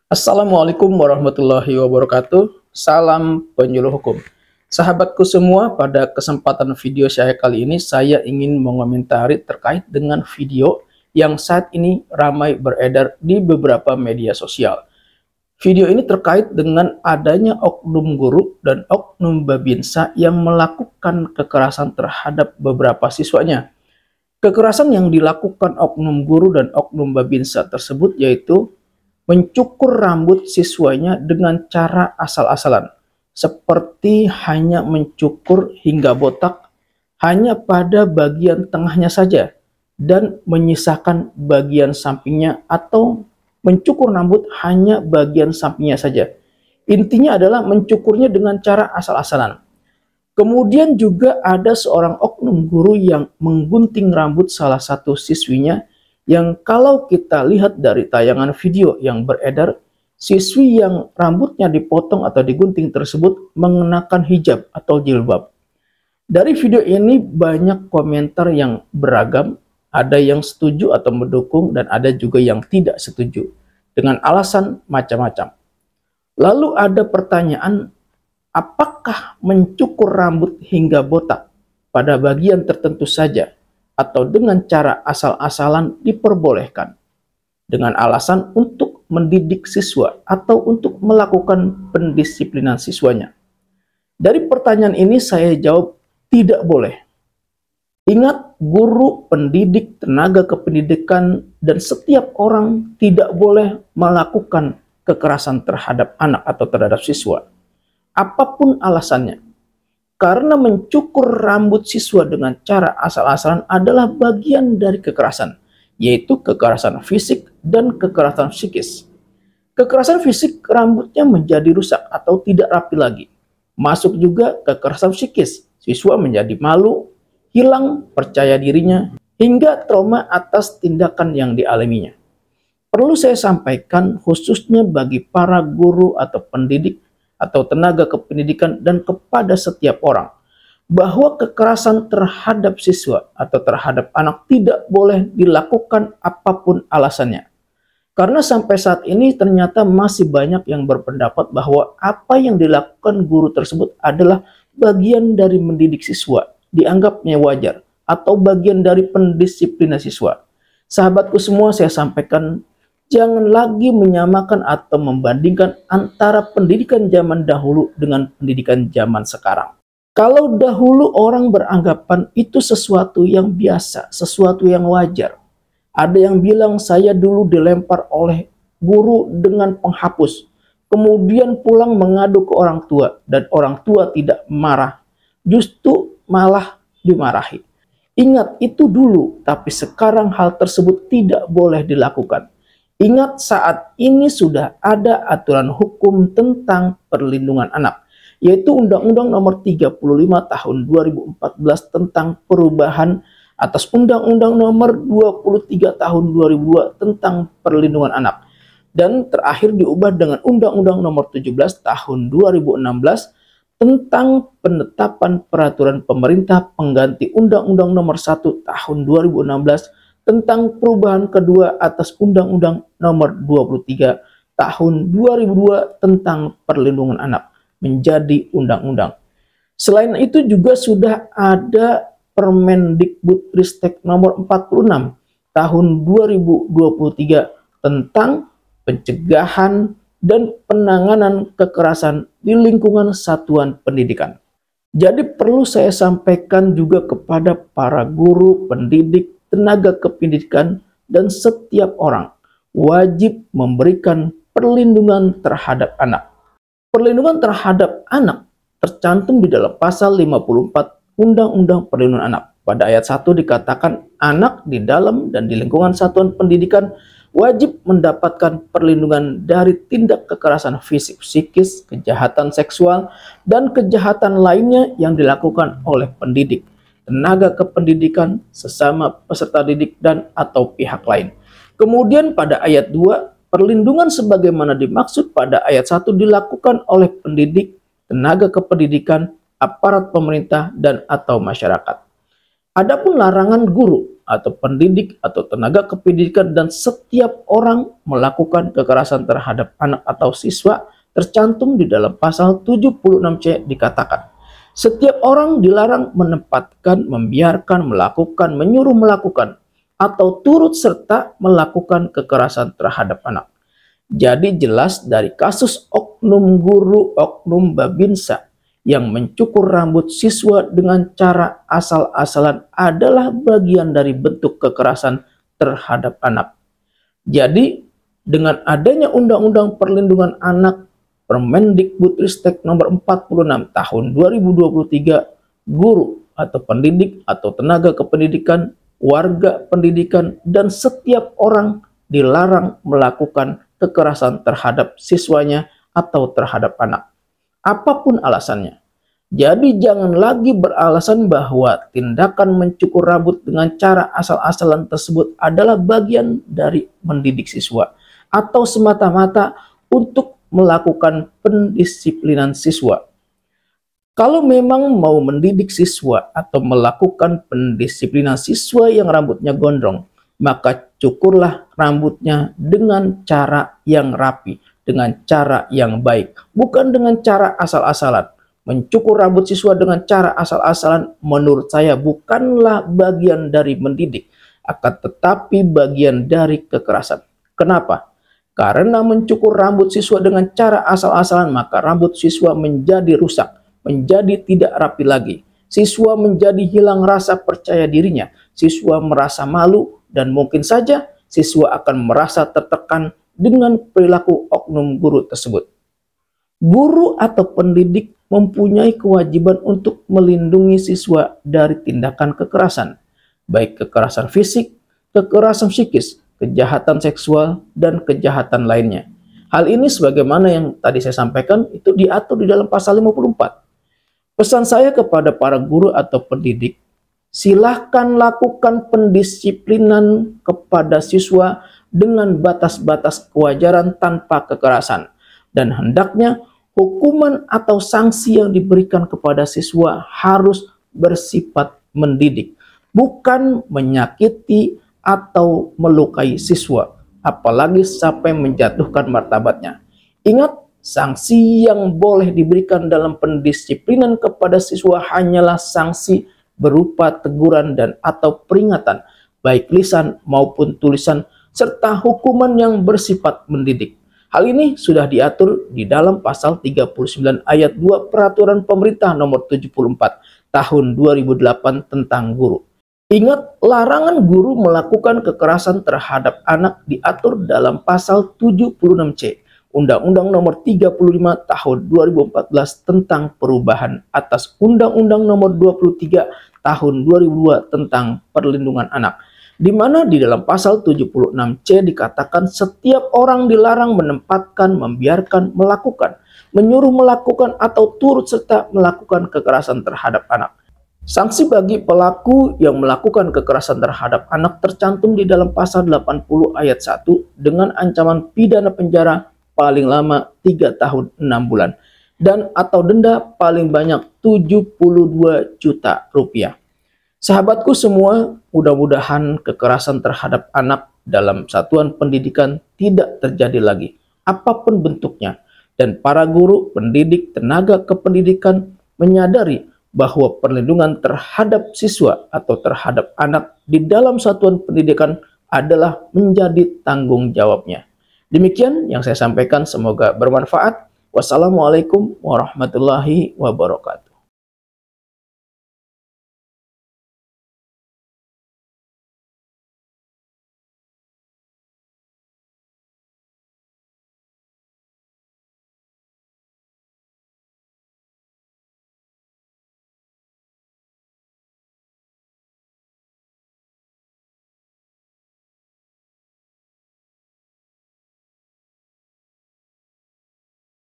Assalamualaikum warahmatullahi wabarakatuh. Salam penyuluh hukum. Sahabatku semua, pada kesempatan video saya kali ini saya ingin mengomentari terkait dengan video yang saat ini ramai beredar di beberapa media sosial. Video ini terkait dengan adanya oknum guru dan oknum babinsa yang melakukan kekerasan terhadap beberapa siswanya. Kekerasan yang dilakukan oknum guru dan oknum babinsa tersebut yaitu mencukur rambut siswanya dengan cara asal-asalan, seperti hanya mencukur hingga botak hanya pada bagian tengahnya saja dan menyisakan bagian sampingnya, atau mencukur rambut hanya bagian sampingnya saja. Intinya adalah mencukurnya dengan cara asal-asalan. Kemudian juga ada seorang oknum guru yang menggunting rambut salah satu siswinya, yang kalau kita lihat dari tayangan video yang beredar, siswi yang rambutnya dipotong atau digunting tersebut mengenakan hijab atau jilbab. Dari video ini banyak komentar yang beragam, ada yang setuju atau mendukung dan ada juga yang tidak setuju dengan alasan macam-macam. Lalu ada pertanyaan, apakah mencukur rambut hingga botak pada bagian tertentu saja atau dengan cara asal-asalan diperbolehkan dengan alasan untuk mendidik siswa atau untuk melakukan pendisiplinan siswanya? Dari pertanyaan ini saya jawab tidak boleh. Ingat, guru, pendidik, tenaga kependidikan, dan setiap orang tidak boleh melakukan kekerasan terhadap anak atau terhadap siswa, apapun alasannya. Karena mencukur rambut siswa dengan cara asal-asalan adalah bagian dari kekerasan, yaitu kekerasan fisik dan kekerasan psikis. Kekerasan fisik, rambutnya menjadi rusak atau tidak rapi lagi. Masuk juga kekerasan psikis, siswa menjadi malu, hilang percaya dirinya, hingga trauma atas tindakan yang dialaminya. Perlu saya sampaikan khususnya bagi para guru atau pendidik atau tenaga kependidikan dan kepada setiap orang, bahwa kekerasan terhadap siswa atau terhadap anak tidak boleh dilakukan apapun alasannya. Karena sampai saat ini ternyata masih banyak yang berpendapat bahwa apa yang dilakukan guru tersebut adalah bagian dari mendidik siswa, dianggapnya wajar, atau bagian dari pendisiplinan siswa. Sahabatku semua, saya sampaikan, jangan lagi menyamakan atau membandingkan antara pendidikan zaman dahulu dengan pendidikan zaman sekarang. Kalau dahulu orang beranggapan itu sesuatu yang biasa, sesuatu yang wajar. Ada yang bilang saya dulu dilempar oleh guru dengan penghapus, kemudian pulang mengadu ke orang tua dan orang tua tidak marah, justru malah dimarahi. Ingat, itu dulu, tapi sekarang hal tersebut tidak boleh dilakukan. Ingat, saat ini sudah ada aturan hukum tentang perlindungan anak, yaitu Undang-Undang Nomor 35 Tahun 2014 tentang perubahan atas Undang-Undang Nomor 23 Tahun 2002 tentang perlindungan anak. Dan terakhir diubah dengan Undang-Undang Nomor 17 Tahun 2016 tentang penetapan peraturan pemerintah pengganti Undang-Undang Nomor 1 Tahun 2016 tentang perubahan kedua atas Undang-Undang Nomor 23 Tahun 2002 tentang perlindungan anak menjadi undang-undang. Selain itu juga sudah ada Permendikbudristek Nomor 46 Tahun 2023 tentang pencegahan dan penanganan kekerasan di lingkungan satuan pendidikan. Jadi perlu saya sampaikan juga kepada para guru, pendidik, tenaga kependidikan, dan setiap orang wajib memberikan perlindungan terhadap anak. Perlindungan terhadap anak tercantum di dalam pasal 54 Undang-Undang Perlindungan Anak. Pada ayat 1 dikatakan anak di dalam dan di lingkungan satuan pendidikan wajib mendapatkan perlindungan dari tindak kekerasan fisik, psikis, kejahatan seksual, dan kejahatan lainnya yang dilakukan oleh pendidik, tenaga kependidikan, sesama peserta didik, dan atau pihak lain. Kemudian pada ayat 2, perlindungan sebagaimana dimaksud pada ayat 1 dilakukan oleh pendidik, tenaga kependidikan, aparat pemerintah, dan atau masyarakat. Adapun larangan guru atau pendidik atau tenaga kependidikan dan setiap orang melakukan kekerasan terhadap anak atau siswa tercantum di dalam pasal 76C dikatakan, setiap orang dilarang menempatkan, membiarkan, melakukan, menyuruh melakukan, atau turut serta melakukan kekerasan terhadap anak. Jadi jelas dari kasus oknum guru, oknum babinsa yang mencukur rambut siswa dengan cara asal-asalan adalah bagian dari bentuk kekerasan terhadap anak. Jadi dengan adanya Undang-Undang Perlindungan Anak Permendikbudristek nomor 46 tahun 2023, guru atau pendidik atau tenaga kependidikan, warga pendidikan, dan setiap orang dilarang melakukan kekerasan terhadap siswanya atau terhadap anak, apapun alasannya. Jadi jangan lagi beralasan bahwa tindakan mencukur rambut dengan cara asal-asalan tersebut adalah bagian dari mendidik siswa atau semata-mata untuk melakukan pendisiplinan siswa. Kalau memang mau mendidik siswa atau melakukan pendisiplinan siswa yang rambutnya gondrong, maka cukurlah rambutnya dengan cara yang rapi, dengan cara yang baik, bukan dengan cara asal-asalan. Mencukur rambut siswa dengan cara asal-asalan menurut saya bukanlah bagian dari mendidik, akan tetapi bagian dari kekerasan. Kenapa? Karena mencukur rambut siswa dengan cara asal-asalan, maka rambut siswa menjadi rusak, menjadi tidak rapi lagi. Siswa menjadi hilang rasa percaya dirinya, siswa merasa malu, dan mungkin saja siswa akan merasa tertekan dengan perilaku oknum guru tersebut. Guru atau pendidik mempunyai kewajiban untuk melindungi siswa dari tindakan kekerasan, baik kekerasan fisik, kekerasan psikis, kejahatan seksual, dan kejahatan lainnya. Hal ini sebagaimana yang tadi saya sampaikan itu diatur di dalam pasal 54. Pesan saya kepada para guru atau pendidik, silahkan lakukan pendisiplinan kepada siswa dengan batas-batas kewajaran tanpa kekerasan. Dan hendaknya hukuman atau sanksi yang diberikan kepada siswa harus bersifat mendidik, bukan menyakiti atau melukai siswa, apalagi sampai menjatuhkan martabatnya. Ingat, sanksi yang boleh diberikan dalam pendisiplinan kepada siswa hanyalah sanksi berupa teguran dan atau peringatan, baik lisan maupun tulisan, serta hukuman yang bersifat mendidik. Hal ini sudah diatur di dalam pasal 39 ayat 2 Peraturan Pemerintah nomor 74 tahun 2008 tentang guru. Ingat, larangan guru melakukan kekerasan terhadap anak diatur dalam pasal 76C Undang-Undang nomor 35 tahun 2014 tentang perubahan atas Undang-Undang nomor 23 tahun 2002 tentang perlindungan anak, di mana di dalam pasal 76C dikatakan setiap orang dilarang menempatkan, membiarkan, melakukan, menyuruh melakukan, atau turut serta melakukan kekerasan terhadap anak. Sanksi bagi pelaku yang melakukan kekerasan terhadap anak tercantum di dalam pasal 80 ayat 1 dengan ancaman pidana penjara paling lama 3 tahun 6 bulan dan atau denda paling banyak 72 juta rupiah. Sahabatku semua, mudah-mudahan kekerasan terhadap anak dalam satuan pendidikan tidak terjadi lagi, apapun bentuknya. Dan para guru, pendidik, tenaga kependidikan menyadari bahwa perlindungan terhadap siswa atau terhadap anak di dalam satuan pendidikan adalah menjadi tanggung jawabnya. Demikian yang saya sampaikan, semoga bermanfaat. Wassalamualaikum warahmatullahi wabarakatuh.